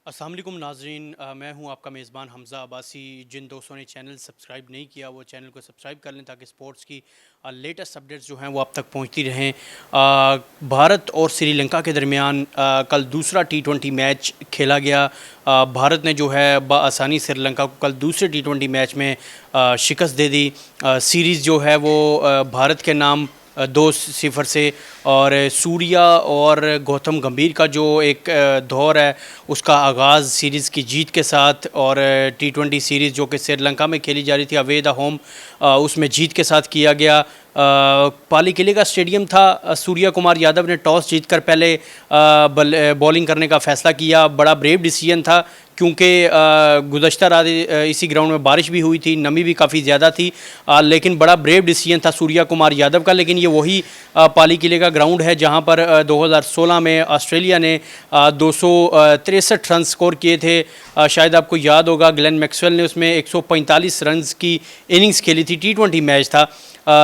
अस्सलाम वालेकुम नाज़रीन, मैं हूं आपका मेज़बान हमज़ा अब्बासी। जिन दोस्तों ने चैनल सब्सक्राइब नहीं किया वो चैनल को सब्सक्राइब कर लें ताकि स्पोर्ट्स की लेटेस्ट अपडेट्स जो हैं वो आप तक पहुंचती रहें। भारत और श्रीलंका के दरमियान कल दूसरा टी20 मैच खेला गया। भारत ने जो है बआसानी श्रीलंका को कल दूसरे टी20 मैच में शिकस्त दे दी। सीरीज़ जो है वो भारत के नाम 2-0 से, और सूर्या और गौतम गंभीर का जो एक दौर है उसका आगाज़ सीरीज़ की जीत के साथ, और टी20 सीरीज़ जो कि श्रीलंका में खेली जा रही थी अवे द होम, उसमें जीत के साथ किया गया। पाली किले का स्टेडियम था। सूर्या कुमार यादव ने टॉस जीतकर पहले बॉलिंग करने का फ़ैसला किया। बड़ा ब्रेव डिसीजन था क्योंकि गुज़श्ता रात इसी ग्राउंड में बारिश भी हुई थी, नमी भी काफ़ी 63 थी, लेकिन बड़ा ब्रेव डिसीजन था सूर्या कुमार यादव का। लेकिन ये वही पाली किले का ग्राउंड है जहां पर 2016 में ऑस्ट्रेलिया ने 263 रन स्कोर किए थे। शायद आपको याद होगा ग्लेन मैक्सवेल ने उसमें 145 रन की इनिंग्स खेली थी। टी20 मैच था,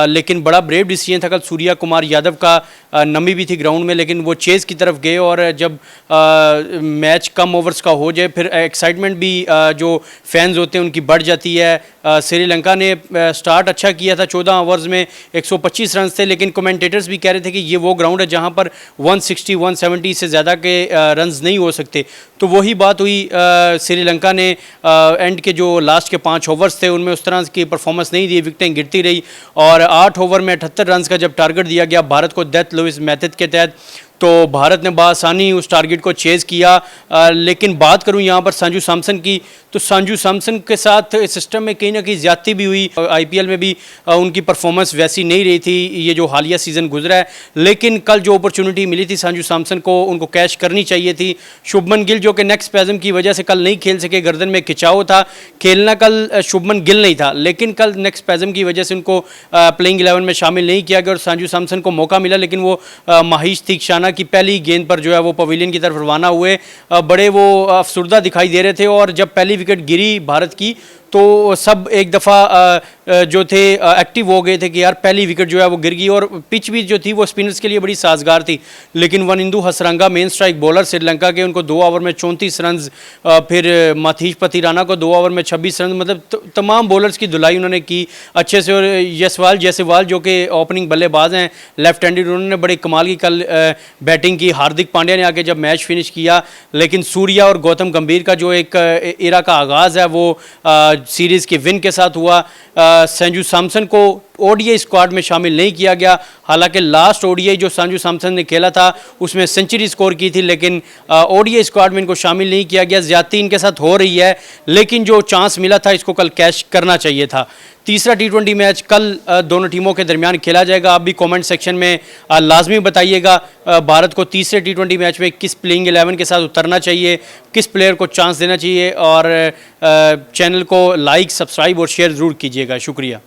लेकिन बड़ा ब्रेव डिसीजन था कल सूर्या कुमार यादव का। नमी भी थी ग्राउंड में, लेकिन वो चेज़ की तरफ गए, और जब मैच कम ओवर्स का हो जाए फिर एक्साइटमेंट भी जो फैंस होते हैं उनकी बढ़ जाती है। श्रीलंका ने स्टार्ट अच्छा किया था, 14 ओवर्स में 125 रन थे, लेकिन कमेंटेटर्स भी कह रहे थे कि ये वो ग्राउंड है जहां पर 160-170 से ज़्यादा के रन्स नहीं हो सकते। तो वही बात हुई। श्रीलंका ने एंड के जो लास्ट के 5 ओवर्स थे उनमें उस तरह की परफॉर्मेंस नहीं दी, विकेटें गिरती रही, और 8 ओवर में 78 रन का जब टारगेट दिया गया भारत को डेथ लुइस मेथड के तहत, तो भारत ने बआसानी उस टारगेट को चेज़ किया। लेकिन बात करूं यहां पर संजू सैमसन की, तो संजू सैमसन के साथ इस सिस्टम में कहीं ना कहीं ज़्यादती भी हुई। आईपीएल में भी उनकी परफॉर्मेंस वैसी नहीं रही थी ये जो हालिया सीज़न गुजरा है, लेकिन कल जो अपॉर्चुनिटी मिली थी संजू सैमसन को, उनको कैश करनी चाहिए थी। शुभमन गिल जो कि नेक स्पैज़म की वजह से कल नहीं खेल सके, गर्दन में खिंचाव था, खेलना कल शुभमन गिल नहीं था, लेकिन कल नेक स्पैज़म की वजह से उनको प्लेइंग 11 में शामिल नहीं किया गया और संजू सैमसन को मौका मिला। लेकिन वो माहिश तीक्षाना की पहली गेंद पर जो है वो पवेलियन की तरफ रवाना हुए, बड़े वो अफसुर्दा दिखाई दे रहे थे, और जब पहली विकेट गिरी भारत की तो सब एक दफ़ा जो थे एक्टिव हो गए थे कि यार पहली विकेट जो है वो गिर गई। और पिच भी जो थी वो स्पिनर्स के लिए बड़ी साजगार थी, लेकिन Wanindu Hasaranga main strike bowler Sri Lanka के, उनको 2 ओवर में 34 रन, फिर माथीश पतिराना को 2 ओवर में 26 रन, मतलब तमाम बॉलर्स की धुलाई उन्होंने की अच्छे से। और यशवाल जयसवाल जो कि ओपनिंग बल्लेबाज हैं लेफ्ट हैंडेड, उन्होंने बड़े कमाल की कल बैटिंग की। हार्दिक पांड्या ने आके जब मैच फिनिश किया, लेकिन सूर्या और गौतम गंभीर का जो एक एरा का आगाज़ है वो सीरीज़ के विन के साथ हुआ। संजू सैमसन को ओडीआई स्क्वाड में शामिल नहीं किया गया, हालांकि लास्ट ओडीआई जो संजू सैमसन ने खेला था उसमें सेंचुरी स्कोर की थी, लेकिन ओडीआई स्क्वाड में इनको शामिल नहीं किया गया। ज़्यादती इनके साथ हो रही है, लेकिन जो चांस मिला था इसको कल कैश करना चाहिए था। तीसरा टी20 मैच कल दोनों टीमों के दरमियान खेला जाएगा। आप भी कमेंट सेक्शन में लाजमी बताइएगा भारत को तीसरे टी20 मैच में किस प्लेइंग 11 के साथ उतरना चाहिए, किस प्लेयर को चांस देना चाहिए, और चैनल को लाइक, सब्सक्राइब और शेयर ज़रूर कीजिएगा। शुक्रिया।